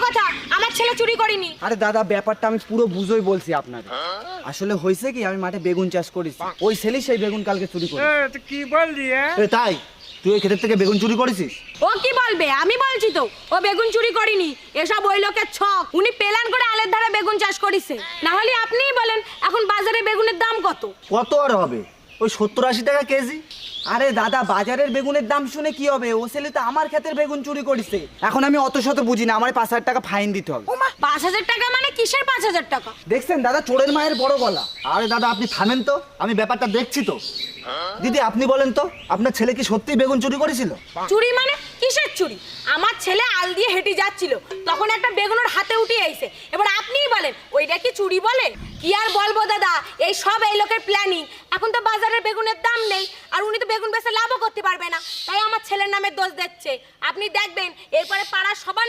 কথা, আমার ছেলে চুরি করেনি। আরে দাদা ব্যাপারটা আমি পুরো বুঝোই বলছি আপনাদের। আসলে হয়েছে কি, আমি মাঠে বেগুন চাষ করেছি, ওই ছেলেই সেই বেগুন কালকে চুরি করেছে। কি বললি? তাই তুই ওই ক্ষেতের থেকে বেগুন চুরি করেছিস? ও কি বলবে, আমি বলছি তো ও বেগুন চুরি করেনি, এসব ওই লোকের ছক। উনি প্ল্যান করে আলের ধারে বেগুন চাষ করেছে। না হলে আপনিই বলেন এখন বাজারে বেগুনের দাম কত? কত আর হবে, ওই 70-80 টাকা কেজি। আরে দাদা বাজারের বেগুনের দাম শুনে কি হবে, ও ছেলে তো আমার ক্ষেতের বেগুন চুরি করেছে। এখন আমি অত শত বুঝি না, আমার 5,000 টাকা ফাইন দিতে হবে। 5,000 টাকা মানে কিসের 5,000 টাকা? দেখছেন দাদা, চোরের মায়ের বড় গলা। আরে দাদা আপনি থামেন তো, আমি ব্যাপারটা দেখছি তো। দিদি আপনি বলেন তো, আপনার ছেলে কি সত্যিই বেগুন চুরি করেছিল? চুরি মানে কিসের চুরি? আমার ছেলে আল দিয়ে হেঁটে যাচ্ছিল, তখন একটা বেগুন ওর হাতে উঠে আইছে। এবার আপনিই বলেন ওইটা কি চুরি বলে? কি আর বলবো দাদা, এই সব এই লোকের প্ল্যানিং। এখন তো বাজারের বেগুনের দাম নেই, আর উনি তো বেগুন বেচে লাভও করতে পারবে না, তাই আমার ছেলের নামে দোষ দিচ্ছে। আপনি দেখবেন এরপরে পাড়ার সবার